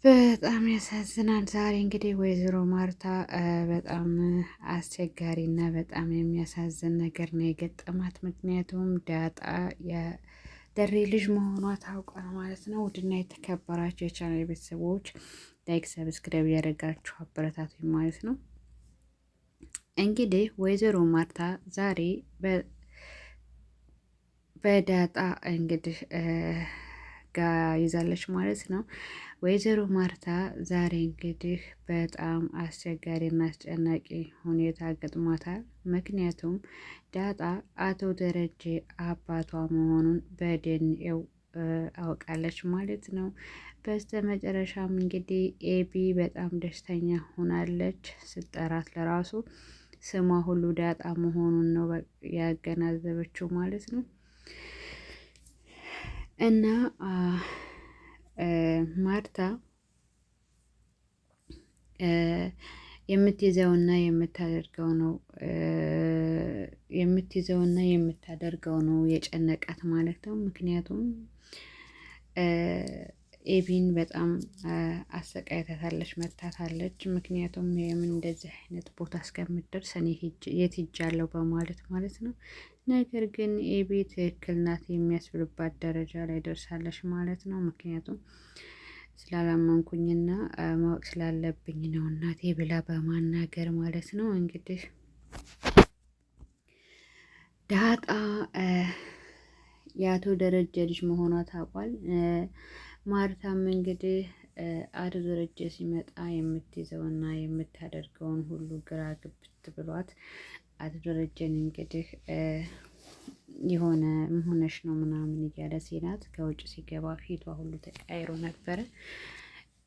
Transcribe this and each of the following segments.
በጣም ያሳዝናል። ዛሬ እንግዲህ ወይዘሮ ማርታ በጣም አስቸጋሪ እና በጣም የሚያሳዝን ነገር ነው የገጠማት። ምክንያቱም ዳጣ የደሬ ልጅ መሆኗ ታውቋል ማለት ነው። ውድና የተከበራቸው የቻናል ቤተሰቦች ላይክ፣ ሰብስክራይብ ያደረጋችሁ አበረታቱኝ ማለት ነው። እንግዲህ ወይዘሮ ማርታ ዛሬ በዳጣ እንግዲህ ጋ ይዛለች ማለት ነው። ወይዘሮ ማርታ ዛሬ እንግዲህ በጣም አስቸጋሪና አስጨናቂ ሁኔታ ገጥሟታል። ምክንያቱም ዳጣ አቶ ደረጀ አባቷ መሆኑን በደንኤው አውቃለች ማለት ነው። በስተ መጨረሻም እንግዲህ ኤቢ በጣም ደስተኛ ሆናለች። ስጠራት ለራሱ ስሟ ሁሉ ዳጣ መሆኑን ነው ያገናዘበችው ማለት ነው። እና ማርታ የምትይዘውና የምታደርገው ነው የጨነቃት ማለት ነው። ምክንያቱም ኤቢን በጣም አሰቃይታታለች፣ መታታለች። ምክንያቱም የምን እንደዚህ አይነት ቦታ እስከምትደርስ እኔ የት ሄጃለሁ በማለት ማለት ነው። ነገር ግን ኤቢ ትክክል ናት የሚያስብልባት ደረጃ ላይ ደርሳለች ማለት ነው። ምክንያቱም ስላላመንኩኝና ማወቅ ስላለብኝ ነው እናቴ ብላ በማናገር ማለት ነው። እንግዲህ ዳጣ የአቶ ደረጀ ልጅ መሆኗ ታውቋል። ማርታም እንግዲህ አቶ ደረጀ ሲመጣ የምትይዘውና የምታደርገውን ሁሉ ግራ ግብት ብሏት አቶ ደረጀን እንግዲህ የሆነ ምን ሆነሽ ነው ምናምን እያለ ሲላት ከውጭ ሲገባ ፊቷ ሁሉ ተቀያይሮ ነበረ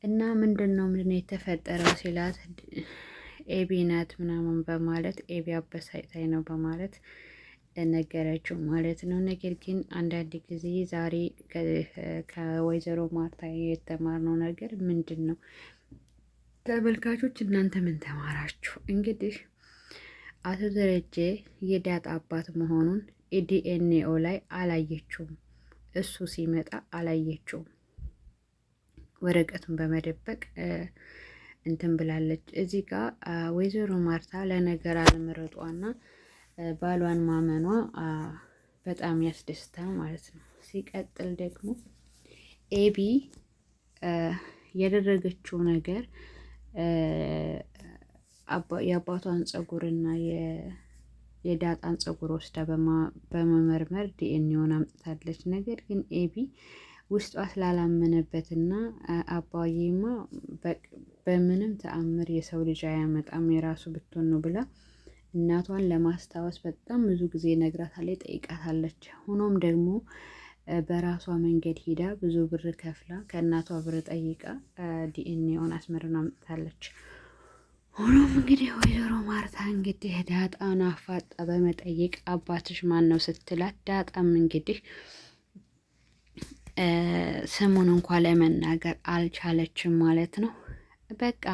እና ምንድነው የተፈጠረው ሲላት ኤቢ ናት ምናምን በማለት ኤቢ አበሳጭታኝ ነው በማለት ነገረችው ማለት ነው። ነገር ግን አንዳንድ ጊዜ ዛሬ ከወይዘሮ ማርታ የተማርነው ነገር ምንድን ነው? ተመልካቾች እናንተ ምን ተማራችሁ? እንግዲህ አቶ ደረጀ የዳጣ አባት መሆኑን ዲኤንኤው ላይ አላየችውም። እሱ ሲመጣ አላየችውም። ወረቀቱን በመደበቅ እንትን ብላለች። እዚህ ጋር ወይዘሮ ማርታ ለነገር አለመረጧና ባሏን ማመኗ በጣም ያስደስታል ማለት ነው። ሲቀጥል ደግሞ ኤቢ ያደረገችው ነገር የአባቷን ፀጉርና የዳጣን ፀጉር ወስዳ በመመርመር ዲኤንኤውን አምጥታለች። ነገር ግን ኤቢ ውስጧ ስላላመነበትና አባዬማ በምንም ተአምር የሰው ልጅ አያመጣም የራሱ ብትሆን ነው ብላ እናቷን ለማስታወስ በጣም ብዙ ጊዜ ነግራታለች፣ ጠይቃታለች። ሆኖም ደግሞ በራሷ መንገድ ሂዳ ብዙ ብር ከፍላ ከእናቷ ብር ጠይቃ ዲኤንኤውን አስመርና አምጥታለች። ሆኖም እንግዲህ ወይዘሮ ማርታ እንግዲህ ዳጣን አፋጣ በመጠየቅ አባትሽ ማን ነው ስትላት ዳጣም እንግዲህ ስሙን እንኳ ለመናገር አልቻለችም ማለት ነው። በቃ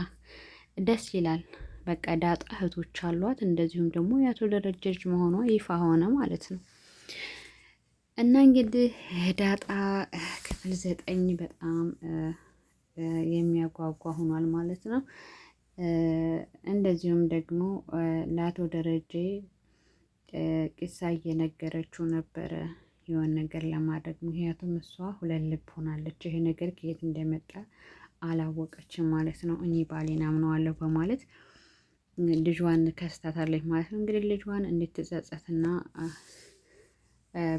ደስ ይላል። በቃ ዳጣ እህቶች አሏት፣ እንደዚሁም ደግሞ የአቶ ደረጀ ልጅ መሆኗ ይፋ ሆነ ማለት ነው። እና እንግዲህ ዳጣ ክፍል 9 በጣም የሚያጓጓ ሆኗል ማለት ነው። እንደዚሁም ደግሞ ለአቶ ደረጀ ቂሳ እየነገረችው ነበረ የሆነ ነገር ለማድረግ። ምክንያቱም እሷ ሁለት ልብ ሆናለች። ይሄ ነገር ከየት እንደመጣ አላወቀችም ማለት ነው። እኔ ባሌን አምነዋለሁ በማለት ልጇን ከስታታለች ማለት ነው። እንግዲህ ልጇን እንድትጸጸትና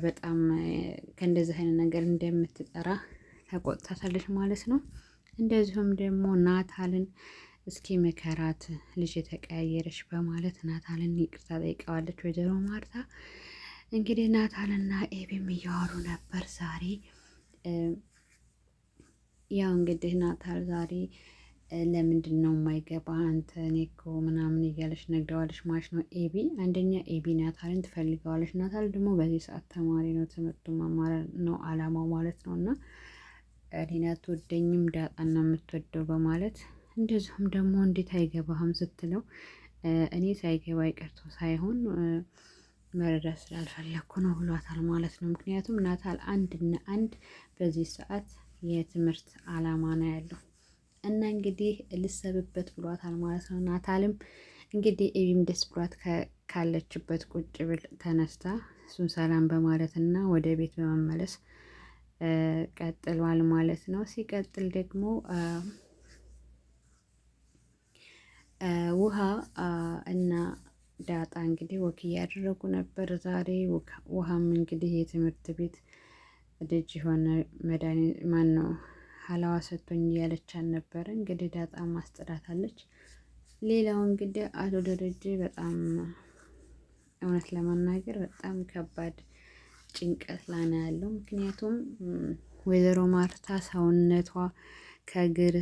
በጣም ከእንደዚህ አይነት ነገር እንደምትጠራ ተቆጥታታለች ማለት ነው። እንደዚሁም ደግሞ ናታልን እስኪ መከራት ልጅ የተቀያየረች በማለት ናታልን ይቅርታ ጠይቀዋለች ወይዘሮ ማርታ። እንግዲህ ናታልና ኤቢም እያወሩ ነበር ዛሬ። ያው እንግዲህ ናታል ዛሬ ለምንድን ነው የማይገባ አንተ እኔ እኮ ምናምን እያለች ነግረዋለች ማለት ነው። ኤቢ አንደኛ ኤቢ ናታልን ትፈልገዋለች። ናታል ደግሞ በዚህ ሰዓት ተማሪ ነው፣ ትምህርቱ መማር ነው አላማው ማለት ነው። እና እኔን አትወደኝም ዳጣን ነው የምትወደው በማለት እንደዚሁም ደግሞ እንዴት አይገባህም ስትለው እኔ ሳይገባ ይቀርቶ ሳይሆን መረዳት ስላልፈለግኩ ነው ብሏታል ማለት ነው። ምክንያቱም ናታል አንድና አንድ በዚህ ሰዓት የትምህርት አላማ ነው ያለው። እና እንግዲህ ልሰብበት ብሏታል ማለት ነው። ናታልም እንግዲህ ኤቢም ደስ ብሏት ካለችበት ቁጭ ብል ተነስታ እሱን ሰላም በማለት እና ወደ ቤት በመመለስ ቀጥሏል ማለት ነው። ሲቀጥል ደግሞ ውሃ እና ዳጣ እንግዲህ ወክ እያደረጉ ነበር ዛሬ። ውሃም እንግዲህ የትምህርት ቤት ልጅ የሆነ መድኃኒት ማን ነው ሀላዋ ሰጥቶኝ እያለቻት ነበረ። እንግዲህ ዳጣ ማስጠዳታለች። ሌላው እንግዲህ አቶ ደረጀ በጣም እውነት ለመናገር በጣም ከባድ ጭንቀት ላይ ነው ያለው። ምክንያቱም ወይዘሮ ማርታ ሰውነቷ ከእግር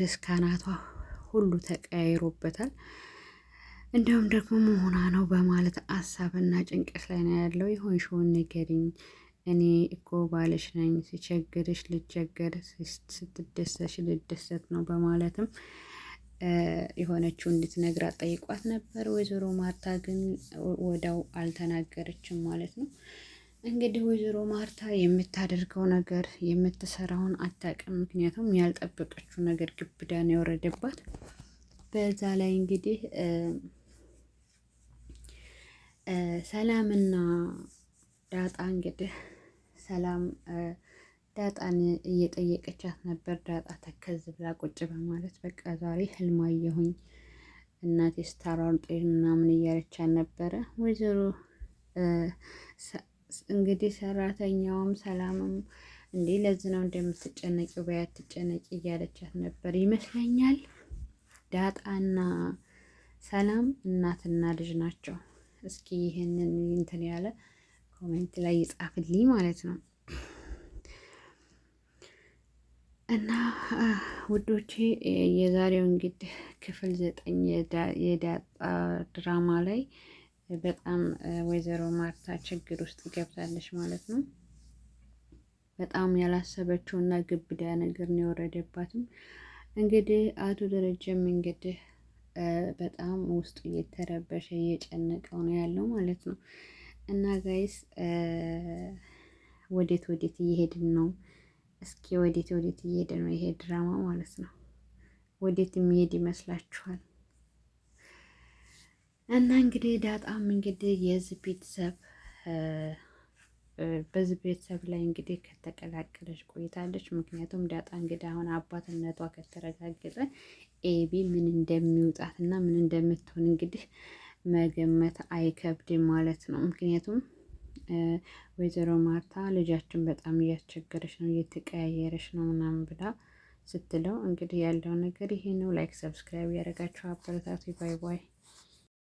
እስከ አናቷ ሁሉ ተቀያይሮበታል። እንዲሁም ደግሞ መሆኗ ነው በማለት ሀሳብና ጭንቀት ላይ ነው ያለው። የሆንሽውን ንገሪኝ፣ እኔ እኮ ባልሽ ነኝ፣ ሲቸግርሽ ልቸገር፣ ስትደሰሽ ልደሰት ነው በማለትም የሆነችው እንድትነግራት ጠይቋት ነበር። ወይዘሮ ማርታ ግን ወዳው አልተናገረችም ማለት ነው። እንግዲህ ወይዘሮ ማርታ የምታደርገው ነገር የምትሰራውን አታውቅም። ምክንያቱም ያልጠበቀችው ነገር ግብዳ ነው የወረደባት። በዛ ላይ እንግዲህ ሰላምና ዳጣ እንግዲህ ሰላም ዳጣን እየጠየቀቻት ነበር። ዳጣ ተከዝ ብላ ቁጭ በማለት በቃ ዛሬ ህልም አየሁኝ እናቴ ስታሯሩጥ ምናምን እያለቻት ነበረ። ወይዘሮ እንግዲህ ሰራተኛውም ሰላምም እንዴ ለዚህ ነው እንደምትጨነቂው በይ አትጨነቂ እያለቻት ነበር ይመስለኛል። ዳጣና ሰላም እናትና ልጅ ናቸው። እስኪ ይህንን እንትን ያለ ኮሜንት ላይ ይጻፍልኝ ማለት ነው። እና ውዶቼ የዛሬው እንግዲህ ክፍል 9 የዳጣ ድራማ ላይ በጣም ወይዘሮ ማርታ ችግር ውስጥ ገብታለች ማለት ነው። በጣም ያላሰበችው እና ግብዳ ነገር ነው የወረደባትም። እንግዲህ አቶ ደረጀም እንግዲህ በጣም ውስጡ እየተረበሸ እየጨነቀው ነው ያለው ማለት ነው። እና ጋይስ ወዴት እየሄድን ነው? እስኪ ወዴት እየሄደ ነው ይሄ ድራማ ማለት ነው? ወዴት የሚሄድ ይመስላችኋል? እና እንግዲህ ዳጣም እንግዲህ በዚህ ቤተሰብ ላይ እንግዲህ ከተቀላቀለች ቆይታለች። ምክንያቱም ዳጣ እንግዲህ አሁን አባትነቷ ከተረጋገጠ ኤቢ ምን እንደሚውጣት እና ምን እንደምትሆን እንግዲህ መገመት አይከብድም ማለት ነው። ምክንያቱም ወይዘሮ ማርታ ልጃችን በጣም እያስቸገረች ነው፣ እየተቀያየረች ነው ምናምን ብላ ስትለው እንግዲህ ያለው ነገር ይሄ ነው። ላይክ ሰብስክራይብ ያደረጋችሁ አበረታቱ። ባይ ባይ።